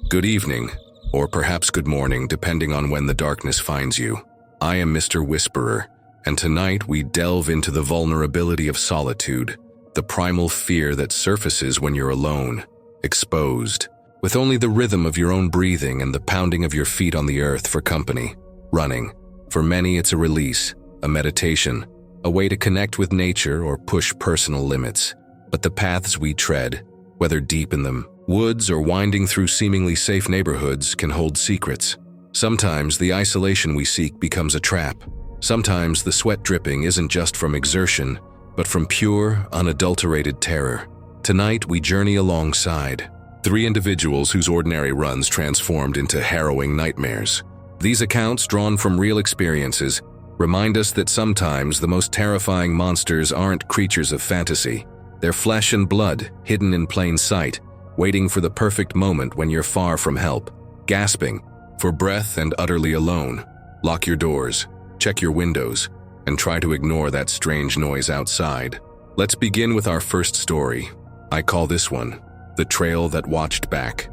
Good evening, or perhaps good morning, depending on when the darkness finds you. I am Mr. Whisperer, and tonight we delve into the vulnerability of solitude, the primal fear that surfaces when you're alone, exposed, with only the rhythm of your own breathing and the pounding of your feet on the earth for company. Running. For many, it's a release, a meditation, a way to connect with nature or push personal limits. But the paths we tread, whether deep in the woods or winding through seemingly safe neighborhoods, can hold secrets. Sometimes the isolation we seek becomes a trap. Sometimes the sweat dripping isn't just from exertion, but from pure, unadulterated terror. Tonight we journey alongside three individuals whose ordinary runs transformed into harrowing nightmares. These accounts, drawn from real experiences, remind us that sometimes the most terrifying monsters aren't creatures of fantasy. They're flesh and blood, hidden in plain sight, waiting for the perfect moment when you're far from help, gasping for breath and utterly alone. Lock your doors, check your windows, and try to ignore that strange noise outside. Let's begin with our first story. I call this one, The Trail That Watched Back.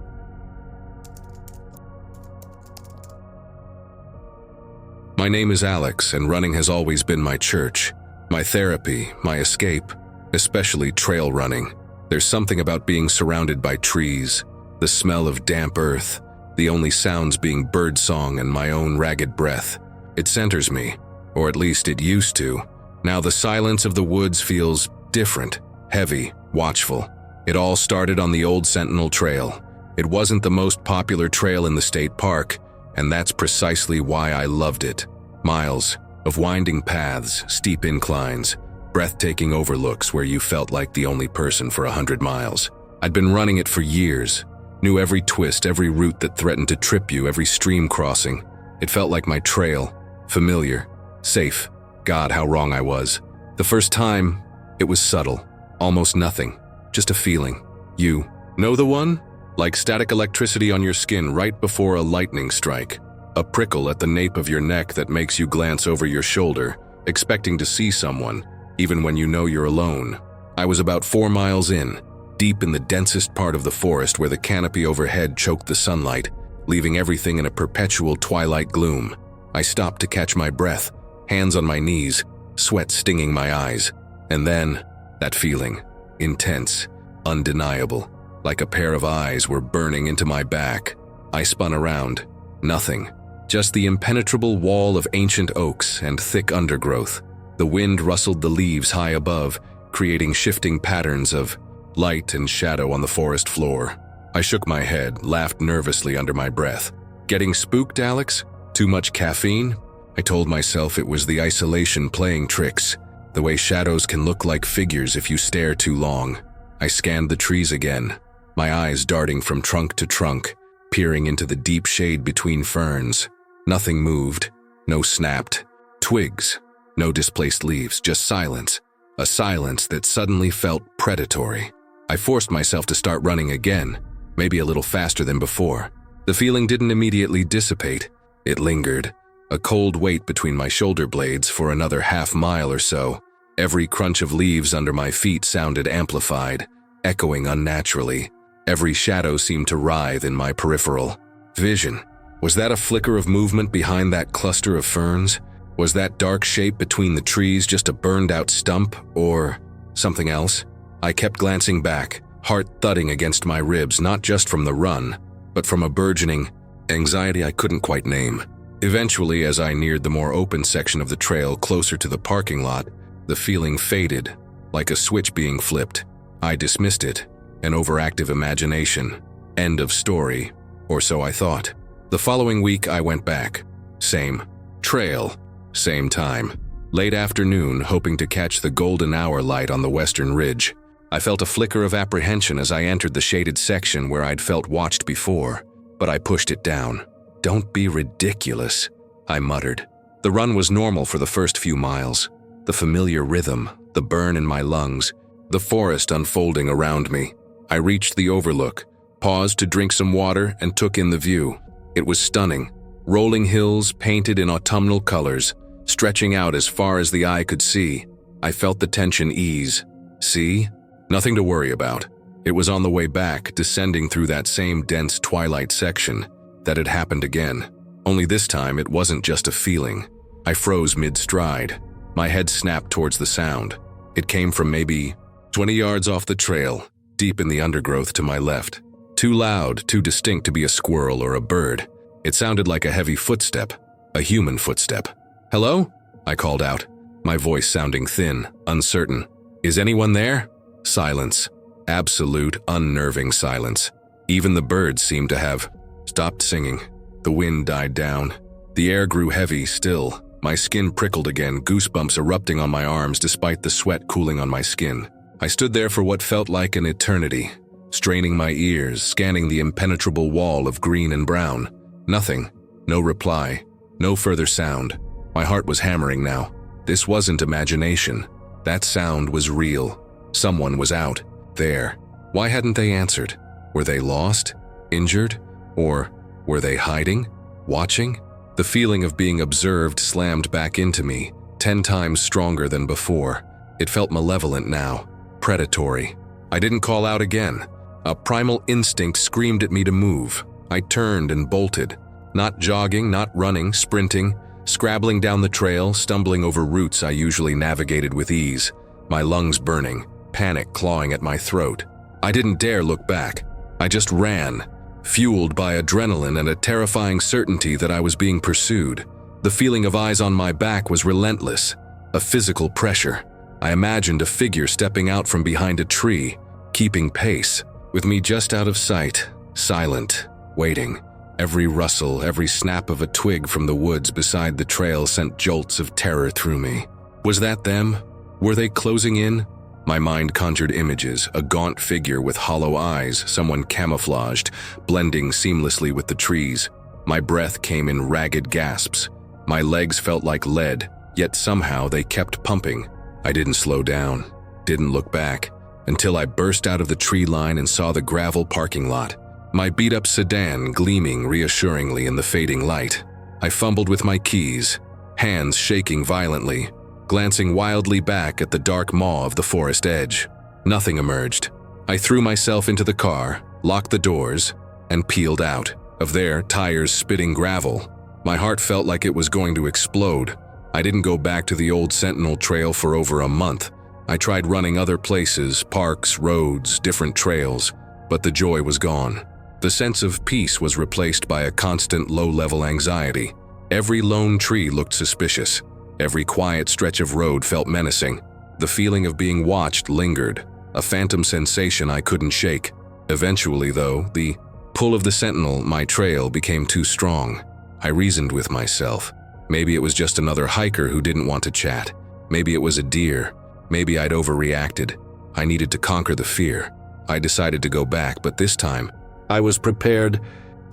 My name is Alex, and running has always been my church, my therapy, my escape, especially trail running. There's something about being surrounded by trees, the smell of damp earth, the only sounds being birdsong and my own ragged breath. It centers me, or at least it used to. Now the silence of the woods feels different, heavy, watchful. It all started on the old Sentinel Trail. It wasn't the most popular trail in the state park, and that's precisely why I loved it. Miles of winding paths, steep inclines, breathtaking overlooks where you felt like the only person for 100 miles. I'd been running it for years, knew every twist, every route that threatened to trip you, every stream crossing. It felt like my trail, familiar, safe. God, how wrong I was. The first time, it was subtle, almost nothing, just a feeling. You know the one? Like static electricity on your skin right before a lightning strike. A prickle at the nape of your neck that makes you glance over your shoulder, expecting to see someone, even when you know you're alone. I was about 4 miles in, deep in the densest part of the forest where the canopy overhead choked the sunlight, leaving everything in a perpetual twilight gloom. I stopped to catch my breath, hands on my knees, sweat stinging my eyes. And then, that feeling, intense, undeniable, like a pair of eyes were burning into my back. I spun around. Nothing. Just the impenetrable wall of ancient oaks and thick undergrowth. The wind rustled the leaves high above, creating shifting patterns of light and shadow on the forest floor. I shook my head, laughed nervously under my breath. Getting spooked, Alex? Too much caffeine? I told myself it was the isolation playing tricks, the way shadows can look like figures if you stare too long. I scanned the trees again, my eyes darting from trunk to trunk, peering into the deep shade between ferns. Nothing moved, no snapped twigs, no displaced leaves, just silence. A silence that suddenly felt predatory. I forced myself to start running again, maybe a little faster than before. The feeling didn't immediately dissipate. It lingered, a cold weight between my shoulder blades for another half-mile or so. Every crunch of leaves under my feet sounded amplified, echoing unnaturally. Every shadow seemed to writhe in my peripheral vision. Was that a flicker of movement behind that cluster of ferns? Was that dark shape between the trees just a burned-out stump, or something else? I kept glancing back, heart thudding against my ribs, not just from the run, but from a burgeoning anxiety I couldn't quite name. Eventually, as I neared the more open section of the trail closer to the parking lot, the feeling faded, like a switch being flipped. I dismissed it, an overactive imagination. End of story, or so I thought. The following week I went back. Same trail, same time. Late afternoon, hoping to catch the golden hour light on the western ridge. I felt a flicker of apprehension as I entered the shaded section where I'd felt watched before, but I pushed it down. "Don't be ridiculous," I muttered. The run was normal for the first few miles. The familiar rhythm, the burn in my lungs, the forest unfolding around me. I reached the overlook, paused to drink some water, and took in the view. It was stunning. Rolling hills painted in autumnal colors, stretching out as far as the eye could see. I felt the tension ease. See? Nothing to worry about. It was on the way back, descending through that same dense twilight section, that it happened again. Only this time it wasn't just a feeling. I froze mid-stride. My head snapped towards the sound. It came from maybe 20 yards off the trail, deep in the undergrowth to my left. Too loud, too distinct to be a squirrel or a bird. It sounded like a heavy footstep, a human footstep. "Hello?" I called out, my voice sounding thin, uncertain. "Is anyone there?" Silence. Absolute, unnerving silence. Even the birds seemed to have stopped singing. The wind died down. The air grew heavy, still. My skin prickled again, goosebumps erupting on my arms despite the sweat cooling on my skin. I stood there for what felt like an eternity, straining my ears, scanning the impenetrable wall of green and brown. Nothing. No reply. No further sound. My heart was hammering now. This wasn't imagination. That sound was real. Someone was out there. Why hadn't they answered? Were they lost? Injured? Or were they hiding? Watching? The feeling of being observed slammed back into me, 10 times stronger than before. It felt malevolent now, predatory. I didn't call out again. A primal instinct screamed at me to move. I turned and bolted. Not jogging, not running, sprinting, scrabbling down the trail, stumbling over routes I usually navigated with ease, my lungs burning, panic clawing at my throat. I didn't dare look back. I just ran, fueled by adrenaline and a terrifying certainty that I was being pursued. The feeling of eyes on my back was relentless, a physical pressure. I imagined a figure stepping out from behind a tree, keeping pace, with me just out of sight, silent, waiting. Every rustle, every snap of a twig from the woods beside the trail sent jolts of terror through me. Was that them? Were they closing in? My mind conjured images, a gaunt figure with hollow eyes, someone camouflaged, blending seamlessly with the trees. My breath came in ragged gasps. My legs felt like lead, yet somehow they kept pumping. I didn't slow down, didn't look back, until I burst out of the tree line and saw the gravel parking lot. My beat-up sedan gleaming reassuringly in the fading light. I fumbled with my keys, hands shaking violently, glancing wildly back at the dark maw of the forest edge. Nothing emerged. I threw myself into the car, locked the doors, and peeled out. Of there, tires spitting gravel. My heart felt like it was going to explode. I didn't go back to the old Sentinel Trail for over a month. I tried running other places, parks, roads, different trails, but the joy was gone. The sense of peace was replaced by a constant low-level anxiety. Every lone tree looked suspicious. Every quiet stretch of road felt menacing. The feeling of being watched lingered, a phantom sensation I couldn't shake. Eventually, though, the pull of the Sentinel, my trail, became too strong. I reasoned with myself. Maybe it was just another hiker who didn't want to chat. Maybe it was a deer. Maybe I'd overreacted. I needed to conquer the fear. I decided to go back, but this time, I was prepared.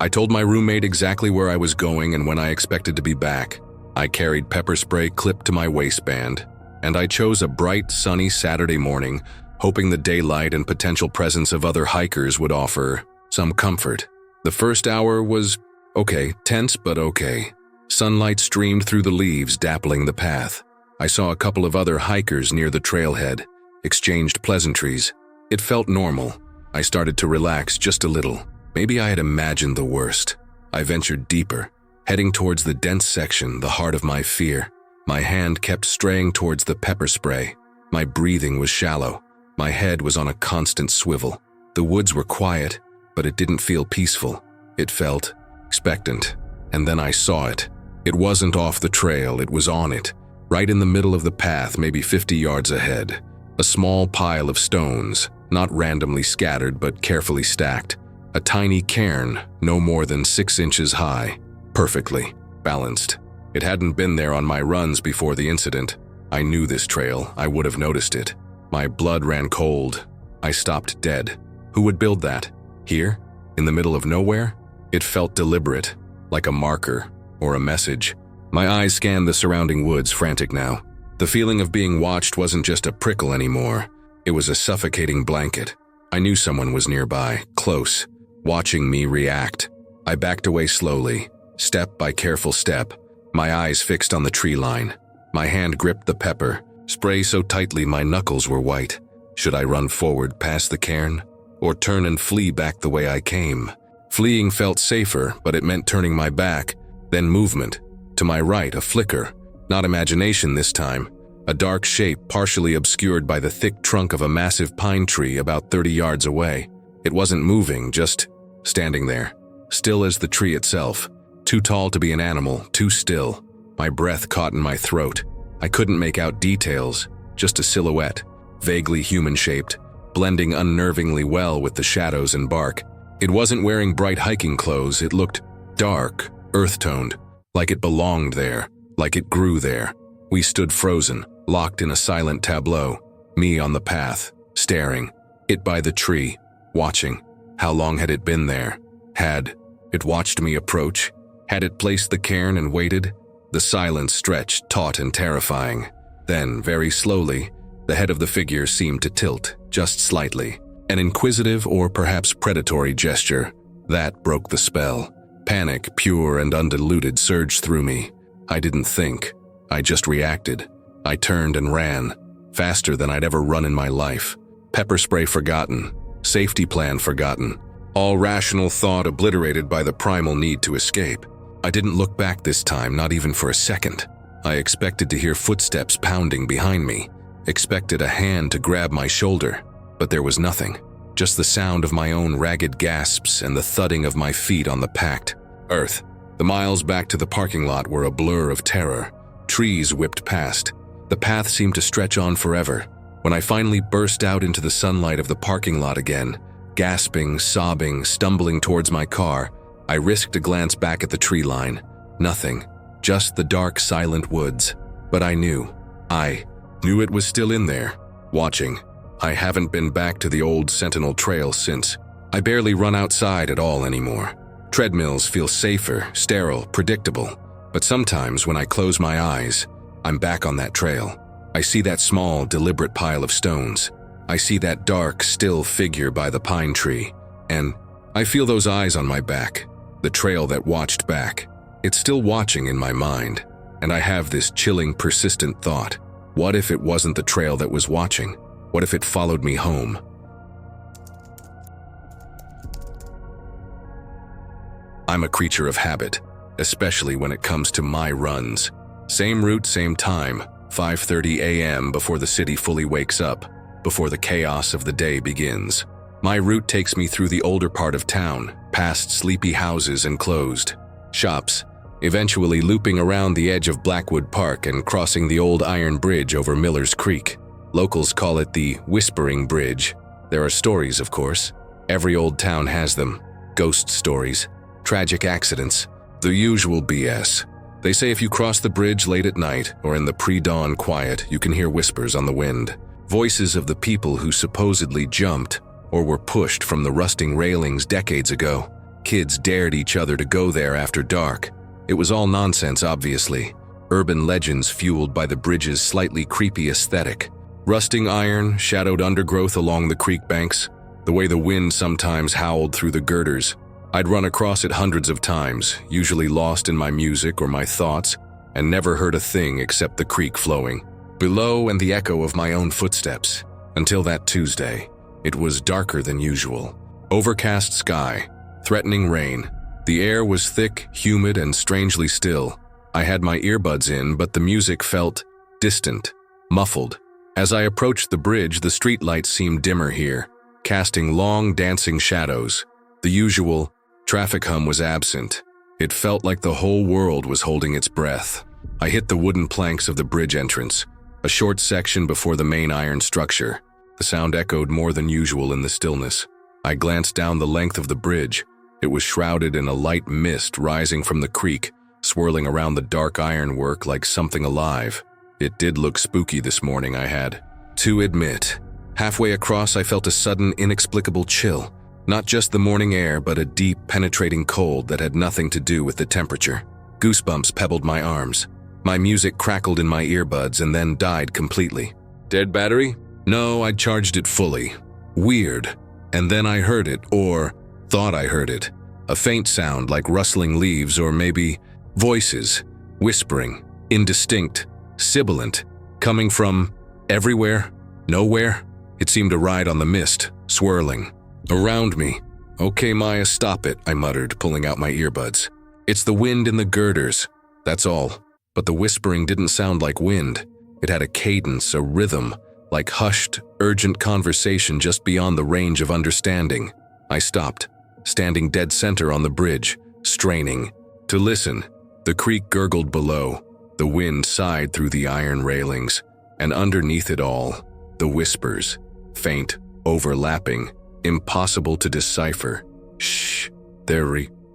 I told my roommate exactly where I was going and when I expected to be back. I carried pepper spray clipped to my waistband, and I chose a bright, sunny Saturday morning, hoping the daylight and potential presence of other hikers would offer some comfort. The first hour was okay, tense but okay. Sunlight streamed through the leaves, dappling the path. I saw a couple of other hikers near the trailhead, exchanged pleasantries. It felt normal. I started to relax just a little. Maybe I had imagined the worst. I ventured deeper, heading towards the dense section, the heart of my fear. My hand kept straying towards the pepper spray. My breathing was shallow. My head was on a constant swivel. The woods were quiet, but it didn't feel peaceful. It felt expectant. And then I saw it. It wasn't off the trail, it was on it, right in the middle of the path, maybe 50 yards ahead. A small pile of stones, not randomly scattered but carefully stacked. A tiny cairn, no more than 6 inches high, perfectly balanced. It hadn't been there on my runs before the incident. I knew this trail, I would have noticed it. My blood ran cold. I stopped dead. Who would build that? Here? In the middle of nowhere? It felt deliberate, like a marker or a message. My eyes scanned the surrounding woods, frantic now. The feeling of being watched wasn't just a prickle anymore. It was a suffocating blanket. I knew someone was nearby, close, watching me react. I backed away slowly, step by careful step, my eyes fixed on the tree line. My hand gripped the pepper, spray so tightly my knuckles were white. Should I run forward past the cairn? or turn and flee back the way I came. Fleeing felt safer, but it meant turning my back, then movement. To my right, a flicker. Not imagination this time. A dark shape partially obscured by the thick trunk of a massive pine tree about 30 yards away. It wasn't moving, just standing there. Still as the tree itself. Too tall to be an animal, too still. My breath caught in my throat. I couldn't make out details, just a silhouette, vaguely human-shaped, blending unnervingly well with the shadows and bark. It wasn't wearing bright hiking clothes, it looked dark, earth-toned, like it belonged there, like it grew there. We stood frozen, locked in a silent tableau, me on the path, staring, it by the tree, watching. How long had it been there? Had it watched me approach? Had it placed the cairn and waited? The silence stretched, taut and terrifying. Then, very slowly, the head of the figure seemed to tilt, just slightly. An inquisitive or perhaps predatory gesture. That broke the spell. Panic, pure and undiluted, surged through me. I didn't think. I just reacted. I turned and ran, faster than I'd ever run in my life. Pepper spray forgotten. Safety plan forgotten. All rational thought obliterated by the primal need to escape. I didn't look back this time, not even for a second. I expected to hear footsteps pounding behind me, expected a hand to grab my shoulder, but there was nothing. Just the sound of my own ragged gasps and the thudding of my feet on the packed earth. The miles back to the parking lot were a blur of terror. Trees whipped past. The path seemed to stretch on forever. When I finally burst out into the sunlight of the parking lot again, gasping, sobbing, stumbling towards my car, I risked a glance back at the tree line. Nothing. Just the dark, silent woods. But I knew it was still in there, watching. I haven't been back to the old Sentinel Trail since. I barely run outside at all anymore. Treadmills feel safer, sterile, predictable. But sometimes when I close my eyes, I'm back on that trail. I see that small, deliberate pile of stones. I see that dark, still figure by the pine tree. And I feel those eyes on my back. The trail that watched back. It's still watching in my mind. And I have this chilling, persistent thought. What if it wasn't the trail that was watching? What if it followed me home? I'm a creature of habit, especially when it comes to my runs. Same route, same time, 5:30 a.m. before the city fully wakes up, before the chaos of the day begins. My route takes me through the older part of town, past sleepy houses and closed shops, eventually looping around the edge of Blackwood Park and crossing the old iron bridge over Miller's Creek. Locals call it the Whispering Bridge. There are stories, of course. Every old town has them. Ghost stories, tragic accidents, the usual BS. They say if you cross the bridge late at night or in the pre-dawn quiet, you can hear whispers on the wind. Voices of the people who supposedly jumped or were pushed from the rusting railings decades ago. Kids dared each other to go there after dark. It was all nonsense, obviously. Urban legends fueled by the bridge's slightly creepy aesthetic. Rusting iron, shadowed undergrowth along the creek banks, the way the wind sometimes howled through the girders. I'd run across it hundreds of times, usually lost in my music or my thoughts, and never heard a thing except the creek flowing below and the echo of my own footsteps. Until that Tuesday. It was darker than usual. Overcast sky, threatening rain. The air was thick, humid, and strangely still. I had my earbuds in, but the music felt distant, muffled. As I approached the bridge, the streetlights seemed dimmer here, casting long, dancing shadows. The usual traffic hum was absent. It felt like the whole world was holding its breath. I hit the wooden planks of the bridge entrance, a short section before the main iron structure. The sound echoed more than usual in the stillness. I glanced down the length of the bridge. It was shrouded in a light mist rising from the creek, swirling around the dark ironwork like something alive. It did look spooky this morning, I had to admit. Halfway across, I felt a sudden, inexplicable chill. Not just the morning air, but a deep, penetrating cold that had nothing to do with the temperature. Goosebumps pebbled my arms. My music crackled in my earbuds and then died completely. Dead battery? No, I'd charged it fully. Weird. And then I heard it, or thought I heard it. A faint sound like rustling leaves or maybe voices, whispering, indistinct, sibilant, coming from everywhere, nowhere. It seemed to ride on the mist, swirling, Around me. Okay, Maya, stop it, I muttered, pulling out my earbuds. It's the wind in the girders. That's all. But the whispering didn't sound like wind. It had a cadence, a rhythm, like hushed, urgent conversation just beyond the range of understanding. I stopped, standing dead center on the bridge, straining to listen. The creek gurgled below. The wind sighed through the iron railings, and underneath it all, the whispers, faint, overlapping, impossible to decipher. Shh,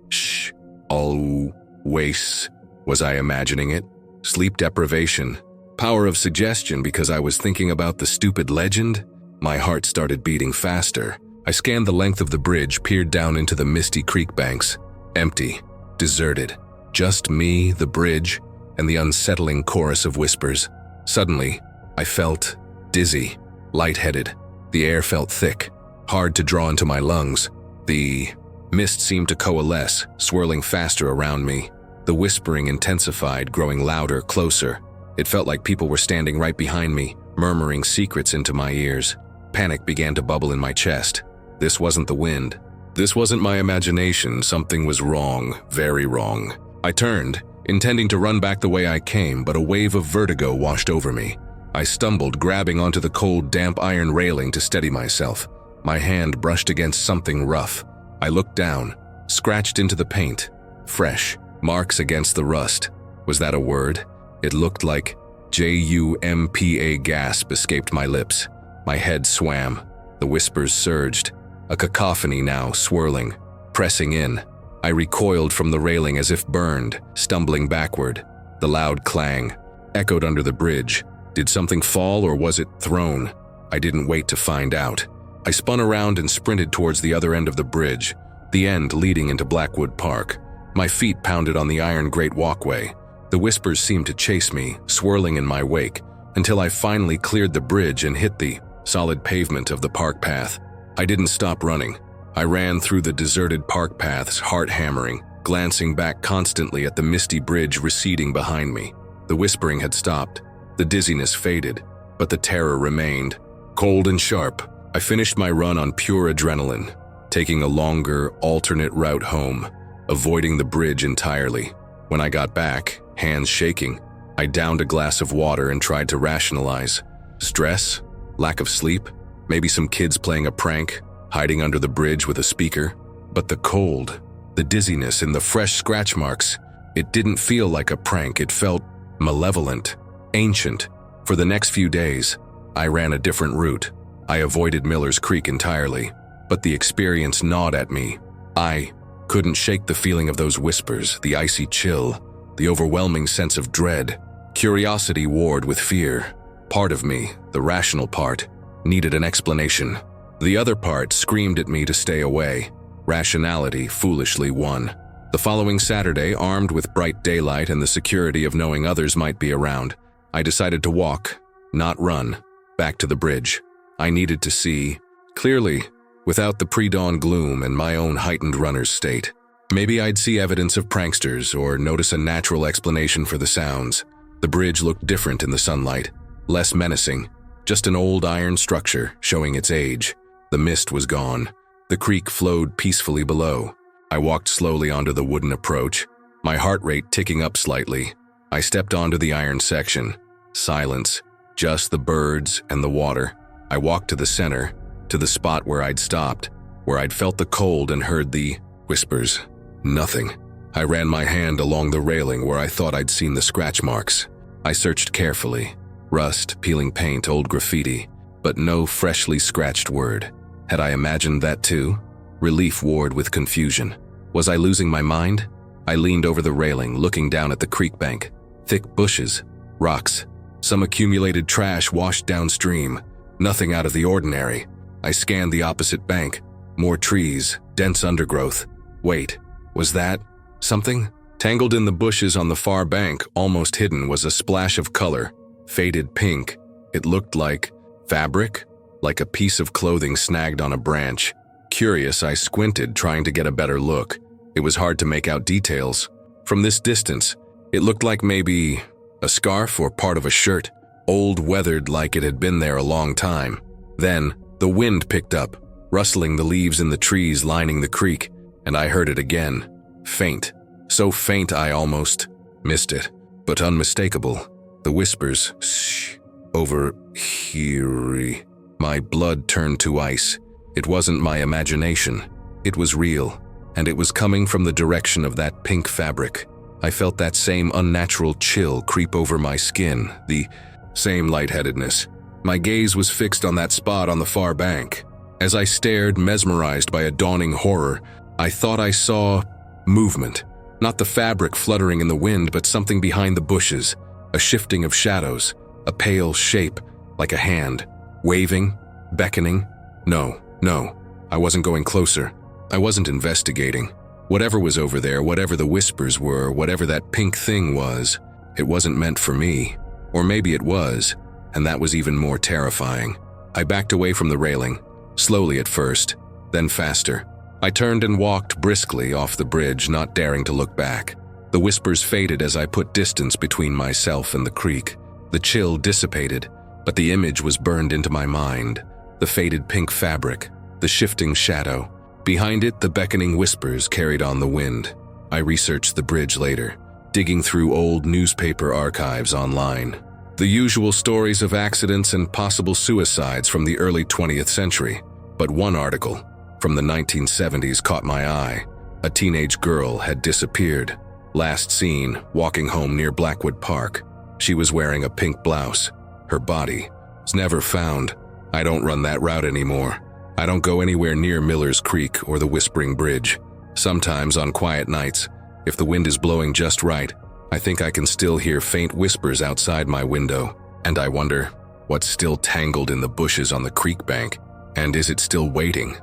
shh, always. Was I imagining it? Sleep deprivation. Power of suggestion because I was thinking about the stupid legend? My heart started beating faster. I scanned the length of the bridge, peered down into the misty creek banks. Empty, deserted. Just me, the bridge, and the unsettling chorus of whispers. Suddenly, I felt dizzy, lightheaded. The air felt thick, hard to draw into my lungs. The mist seemed to coalesce, swirling faster around me. The whispering intensified, growing louder, closer. It felt like people were standing right behind me, murmuring secrets into my ears. Panic began to bubble in my chest. This wasn't the wind. This wasn't my imagination. Something was wrong, very wrong. I turned, intending to run back the way I came, but a wave of vertigo washed over me. I stumbled, grabbing onto the cold, damp iron railing to steady myself. My hand brushed against something rough. I looked down, scratched into the paint. Fresh, marks against the rust. Was that a word? It looked like Jumpa. Gasp escaped my lips. My head swam. The whispers surged. A cacophony now, swirling, pressing in. I recoiled from the railing as if burned, stumbling backward. The loud clang echoed under the bridge. Did something fall or was it thrown? I didn't wait to find out. I spun around and sprinted towards the other end of the bridge, the end leading into Blackwood Park. My feet pounded on the iron grate walkway. The whispers seemed to chase me, swirling in my wake, until I finally cleared the bridge and hit the solid pavement of the park path. I didn't stop running. I ran through the deserted park paths, heart hammering, glancing back constantly at the misty bridge receding behind me. The whispering had stopped. The dizziness faded, but the terror remained. Cold and sharp, I finished my run on pure adrenaline, taking a longer, alternate route home, avoiding the bridge entirely. When I got back, hands shaking, I downed a glass of water and tried to rationalize. Stress? Lack of sleep? Maybe some kids playing a prank, hiding under the bridge with a speaker? But the cold, the dizziness, and the fresh scratch marks, it didn't feel like a prank. It felt malevolent, ancient. For the next few days, I ran a different route. I avoided Miller's Creek entirely, but the experience gnawed at me. I couldn't shake the feeling of those whispers, the icy chill, the overwhelming sense of dread. Curiosity warred with fear. Part of me, the rational part, needed an explanation. The other part screamed at me to stay away. Rationality foolishly won. The following Saturday, armed with bright daylight and the security of knowing others might be around, I decided to walk, not run, back to the bridge. I needed to see, clearly, without the pre-dawn gloom and my own heightened runner's state. Maybe I'd see evidence of pranksters or notice a natural explanation for the sounds. The bridge looked different in the sunlight, less menacing, just an old iron structure showing its age. The mist was gone. The creek flowed peacefully below. I walked slowly onto the wooden approach, my heart rate ticking up slightly. I stepped onto the iron section. Silence, just the birds and the water. I walked to the center, to the spot where I'd stopped, where I'd felt the cold and heard the whispers. Nothing. I ran my hand along the railing where I thought I'd seen the scratch marks. I searched carefully. Rust, peeling paint, old graffiti, but no freshly scratched word. Had I imagined that too? Relief warred with confusion. Was I losing my mind? I leaned over the railing, looking down at the creek bank. Thick bushes, rocks, some accumulated trash washed downstream. Nothing out of the ordinary. I scanned the opposite bank. More trees, dense undergrowth. Wait, was that something? Tangled in the bushes on the far bank, almost hidden, was a splash of color. Faded pink. It looked like fabric, like a piece of clothing snagged on a branch. Curious, I squinted, trying to get a better look. It was hard to make out details. From this distance, it looked like maybe a scarf or part of a shirt, old, weathered, like it had been there a long time. Then, the wind picked up. rustling the leaves in the trees lining the creek, and I heard it again. Faint. So faint I almost missed it, but unmistakable. The whispers, shh, over here. My blood turned to ice. It wasn't my imagination. It was real, and it was coming from the direction of that pink fabric. I felt that same unnatural chill creep over my skin, the same lightheadedness. My gaze was fixed on that spot on the far bank. As I stared, mesmerized by a dawning horror, I thought I saw movement. Not the fabric fluttering in the wind, but something behind the bushes, a shifting of shadows, a pale shape, like a hand, waving, beckoning. No, I wasn't going closer. I wasn't investigating. Whatever was over there, whatever the whispers were, whatever that pink thing was, it wasn't meant for me. Or maybe it was, and that was even more terrifying. I backed away from the railing, slowly at first, then faster. I turned and walked briskly off the bridge, not daring to look back. The whispers faded as I put distance between myself and the creek. The chill dissipated, but the image was burned into my mind. The faded pink fabric, the shifting shadow. Behind it, the beckoning whispers carried on the wind. I researched the bridge later, digging through old newspaper archives online. The usual stories of accidents and possible suicides from the early 20th century. But one article, from the 1970s, caught my eye. A teenage girl had disappeared. Last seen, walking home near Blackwood Park. She was wearing a pink blouse. Her body was never found. I don't run that route anymore. I don't go anywhere near Miller's Creek or the Whispering Bridge. Sometimes on quiet nights, if the wind is blowing just right, I think I can still hear faint whispers outside my window, and I wonder what's still tangled in the bushes on the creek bank, and is it still waiting?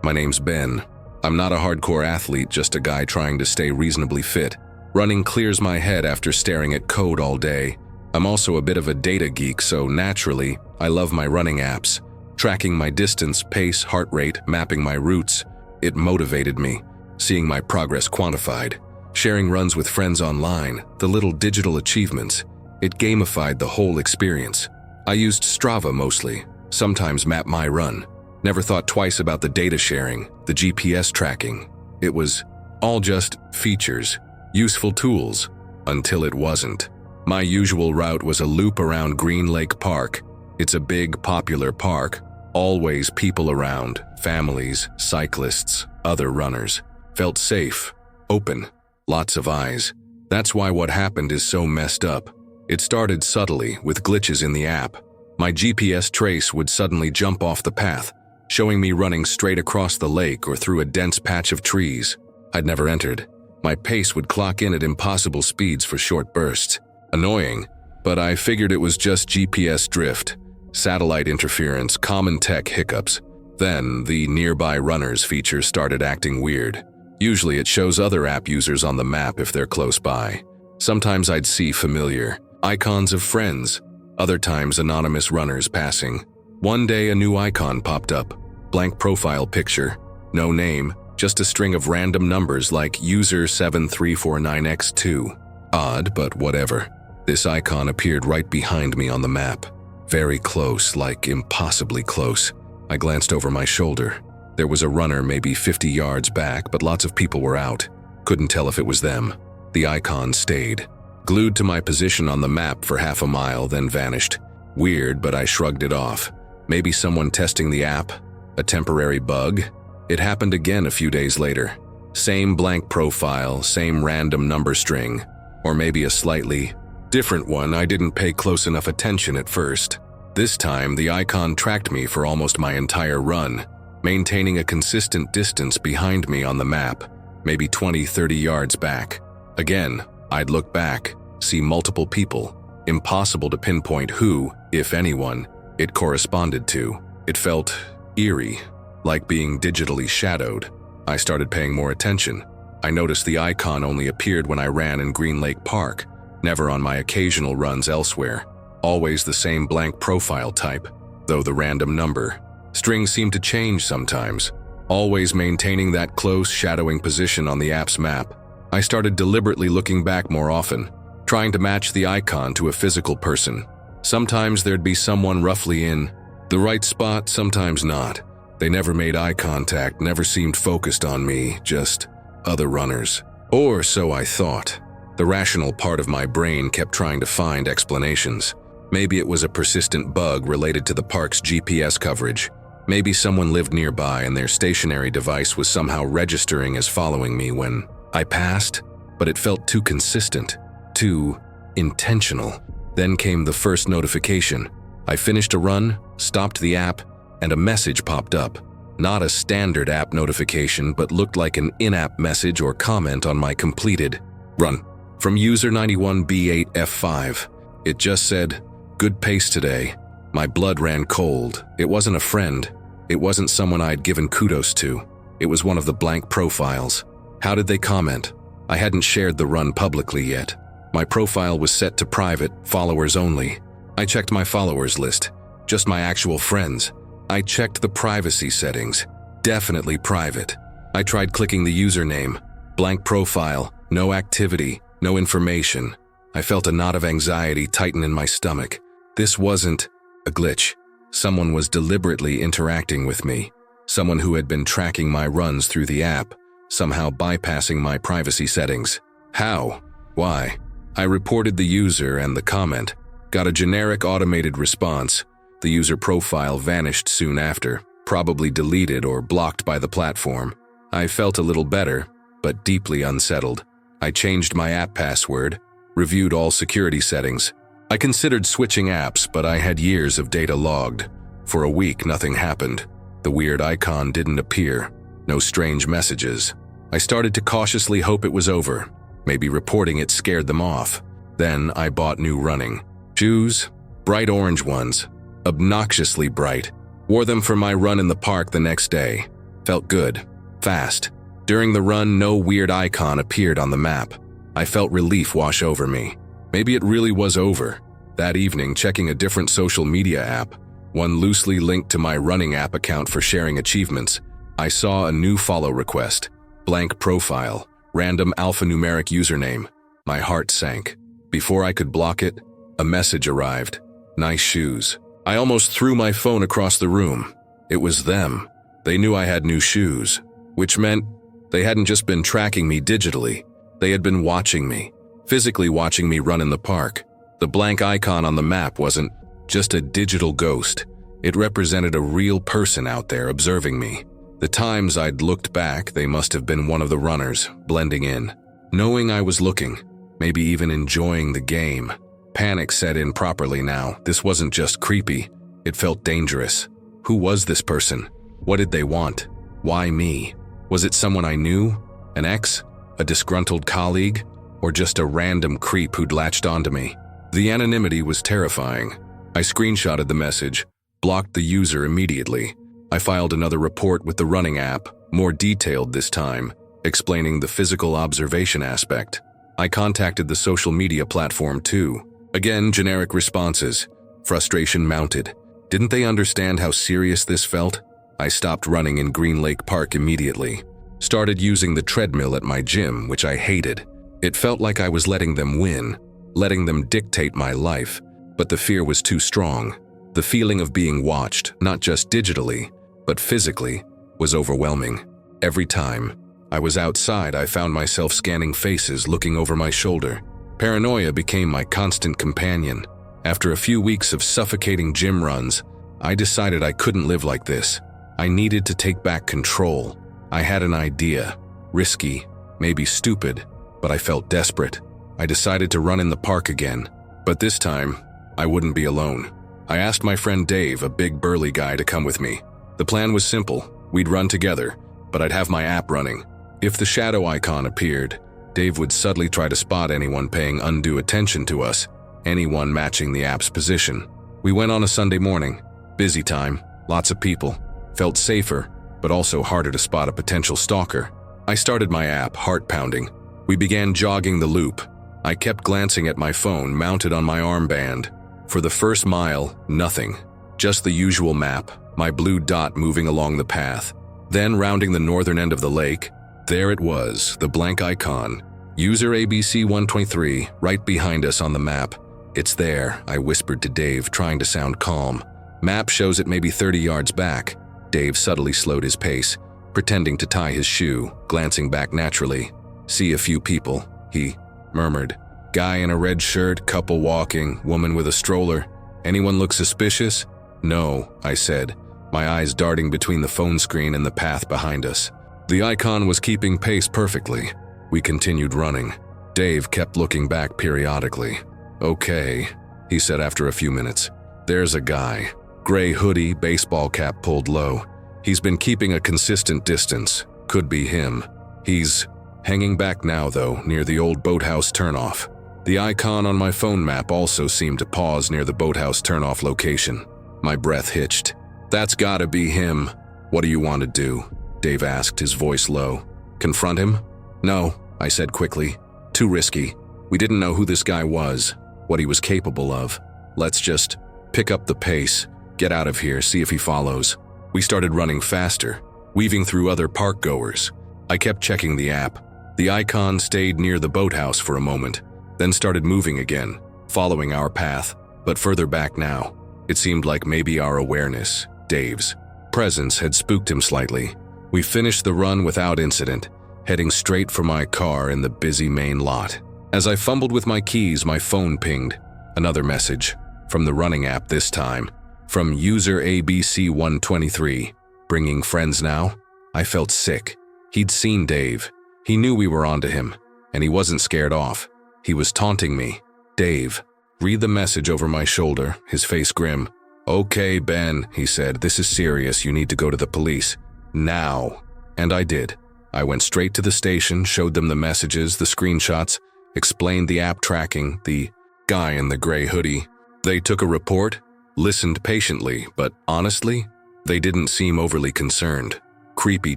My name's Ben. I'm not a hardcore athlete, just a guy trying to stay reasonably fit. Running clears my head after staring at code all day. I'm also a bit of a data geek, so naturally, I love my running apps. Tracking my distance, pace, heart rate, mapping my routes. It motivated me, seeing my progress quantified. Sharing runs with friends online, the little digital achievements. It gamified the whole experience. I used Strava mostly, sometimes map my run. Never thought twice about the data sharing, the GPS tracking. It was all just features, useful tools, until it wasn't. My usual route was a loop around Green Lake Park. It's a big, popular park. Always people around, families, cyclists, other runners. Felt safe, open, lots of eyes. That's why what happened is so messed up. It started subtly, with glitches in the app. My GPS trace would suddenly jump off the path, showing me running straight across the lake or through a dense patch of trees I'd never entered. My pace would clock in at impossible speeds for short bursts. Annoying, but I figured it was just GPS drift, satellite interference, common tech hiccups. Then, the nearby runners feature started acting weird. Usually it shows other app users on the map if they're close by. Sometimes I'd see familiar icons of friends, other times anonymous runners passing. One day a new icon popped up, blank profile picture, no name, just a string of random numbers like user 7349x2. Odd, but whatever. This icon appeared right behind me on the map. Very close, like impossibly close. I glanced over my shoulder. There was a runner maybe 50 yards back, but lots of people were out. Couldn't tell if it was them. The icon stayed, glued to my position on the map for half a mile, then vanished. Weird, but I shrugged it off. Maybe someone testing the app? A temporary bug? It happened again a few days later. Same blank profile, same random number string. Or maybe a slightly different one. I didn't pay close enough attention at first. This time, the icon tracked me for almost my entire run, maintaining a consistent distance behind me on the map, maybe 20-30 yards back. Again, I'd look back, see multiple people. Impossible to pinpoint who, if anyone, it corresponded to. It felt eerie, like being digitally shadowed. I started paying more attention. I noticed the icon only appeared when I ran in Green Lake Park, never on my occasional runs elsewhere. Always the same blank profile type, though the random number. Strings seemed to change sometimes, always maintaining that close, shadowing position on the app's map. I started deliberately looking back more often, trying to match the icon to a physical person. Sometimes there'd be someone roughly in the right spot, sometimes not. They never made eye contact, never seemed focused on me, just other runners. Or so I thought. The rational part of my brain kept trying to find explanations. Maybe it was a persistent bug related to the park's GPS coverage. Maybe someone lived nearby and their stationary device was somehow registering as following me when I passed, but it felt too consistent, too intentional. Then came the first notification. I finished a run, stopped the app, and a message popped up. Not a standard app notification, but looked like an in-app message or comment on my completed run. From user 91B8F5. It just said, "Good pace today." My blood ran cold. It wasn't a friend. It wasn't someone I'd given kudos to. It was one of the blank profiles. How did they comment? I hadn't shared the run publicly yet. My profile was set to private, followers only. I checked my followers list, just my actual friends. I checked the privacy settings, definitely private. I tried clicking the username, blank profile, no activity, no information. I felt a knot of anxiety tighten in my stomach. This wasn't a glitch. Someone was deliberately interacting with me. Someone who had been tracking my runs through the app, somehow bypassing my privacy settings. How? Why? I reported the user and the comment, got a generic automated response. The user profile vanished soon after, probably deleted or blocked by the platform. I felt a little better, but deeply unsettled. I changed my app password, reviewed all security settings. I considered switching apps, but I had years of data logged. For a week, nothing happened. The weird icon didn't appear. No strange messages. I started to cautiously hope it was over. Maybe reporting it scared them off. Then I bought new running shoes, bright orange ones, obnoxiously bright. Wore them for my run in the park the next day. Felt good, fast. During the run, no weird icon appeared on the map. I felt relief wash over me. Maybe it really was over. That evening, checking a different social media app, one loosely linked to my running app account for sharing achievements, I saw a new follow request. Blank profile, random alphanumeric username. My heart sank. Before I could block it, a message arrived. Nice shoes. I almost threw my phone across the room. It was them. They knew I had new shoes, which meant they hadn't just been tracking me digitally. They had been watching me, physically watching me run in the park. The blank icon on the map wasn't just a digital ghost. It represented a real person out there observing me. The times I'd looked back, they must have been one of the runners, blending in. Knowing I was looking, maybe even enjoying the game. Panic set in properly now. This wasn't just creepy. It felt dangerous. Who was this person? What did they want? Why me? Was it someone I knew? An ex? A disgruntled colleague? Or just a random creep who'd latched onto me? The anonymity was terrifying. I screenshotted the message, blocked the user immediately. I filed another report with the running app, more detailed this time, explaining the physical observation aspect. I contacted the social media platform too. Again, generic responses. Frustration mounted. Didn't they understand how serious this felt? I stopped running in Green Lake Park immediately. Started using the treadmill at my gym, which I hated. It felt like I was letting them win, letting them dictate my life, but the fear was too strong. The feeling of being watched, not just digitally, but physically, was overwhelming. Every time I was outside, I found myself scanning faces, looking over my shoulder. Paranoia became my constant companion. After a few weeks of suffocating gym runs, I decided I couldn't live like this. I needed to take back control. I had an idea. Risky, maybe stupid, but I felt desperate. I decided to run in the park again. But this time, I wouldn't be alone. I asked my friend Dave, a big burly guy, to come with me. The plan was simple. We'd run together, but I'd have my app running. If the shadow icon appeared, Dave would subtly try to spot anyone paying undue attention to us, anyone matching the app's position. We went on a Sunday morning. Busy time, lots of people. Felt safer, but also harder to spot a potential stalker. I started my app, heart pounding. We began jogging the loop. I kept glancing at my phone mounted on my armband. For the first mile, nothing. Just the usual map, my blue dot moving along the path. Then, rounding the northern end of the lake, there it was, the blank icon. User ABC123, right behind us on the map. "It's there," I whispered to Dave, trying to sound calm. "Map shows it maybe 30 yards back." Dave subtly slowed his pace, pretending to tie his shoe, glancing back naturally. "See a few people," he murmured. "Guy in a red shirt, couple walking, woman with a stroller. Anyone look suspicious?" "No," I said, my eyes darting between the phone screen and the path behind us. The icon was keeping pace perfectly. We continued running. Dave kept looking back periodically. "Okay," he said after a few minutes. "There's a guy. Gray hoodie, baseball cap pulled low. He's been keeping a consistent distance. Could be him. He's hanging back now, though, near the old boathouse turnoff." The icon on my phone map also seemed to pause near the boathouse turnoff location. My breath hitched. "That's gotta be him." "What do you want to do?" Dave asked, his voice low. "Confront him?" "No," I said quickly. "Too risky. We didn't know who this guy was, what he was capable of. Let's just pick up the pace, get out of here, see if he follows." We started running faster, weaving through other park goers. I kept checking the app. The icon stayed near the boathouse for a moment, then started moving again, following our path, but further back now. It seemed like maybe our awareness, Dave's presence, had spooked him slightly. We finished the run without incident, heading straight for my car in the busy main lot. As I fumbled with my keys, my phone pinged. Another message, from the running app this time, from user ABC123. Bringing friends now? I felt sick. He'd seen Dave. He knew we were onto him, and he wasn't scared off. He was taunting me. "Dave." Read the message over my shoulder, his face grim. "Okay, Ben," he said, "this is serious. You need to go to the police. Now." And I did. I went straight to the station, showed them the messages, the screenshots, explained the app tracking, the guy in the gray hoodie. They took a report, listened patiently, but honestly, they didn't seem overly concerned. Creepy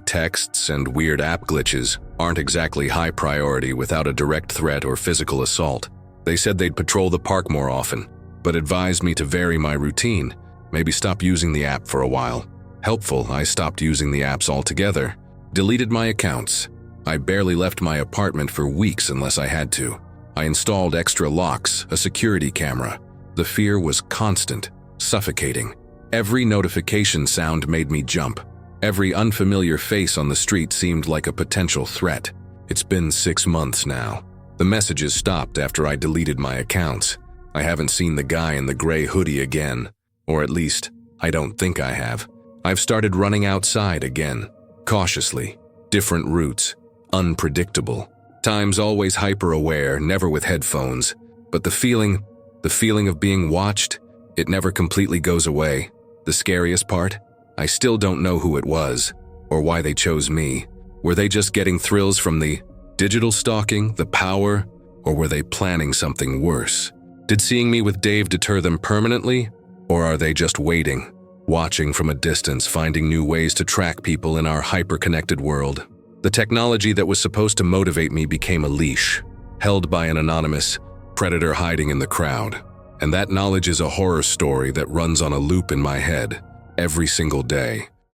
texts and weird app glitches aren't exactly high priority without a direct threat or physical assault. They said they'd patrol the park more often, but advised me to vary my routine, maybe stop using the app for a while. Helpful, I stopped using the apps altogether, deleted my accounts. I barely left my apartment for weeks unless I had to. I installed extra locks, a security camera. The fear was constant, suffocating. Every notification sound made me jump. Every unfamiliar face on the street seemed like a potential threat. It's been 6 months now. The messages stopped after I deleted my accounts. I haven't seen the guy in the gray hoodie again, or at least, I don't think I have. I've started running outside again, cautiously, different routes, unpredictable. Times always hyper-aware, never with headphones, but the feeling of being watched, it never completely goes away. The scariest part? I still don't know who it was, or why they chose me. Were they just getting thrills from the digital stalking, the power, or were they planning something worse? Did seeing me with Dave deter them permanently, or are they just waiting, watching from a distance, finding new ways to track people in our hyper-connected world? The technology that was supposed to motivate me became a leash, held by an anonymous predator hiding in the crowd. And that knowledge is a horror story that runs on a loop in my head every single day.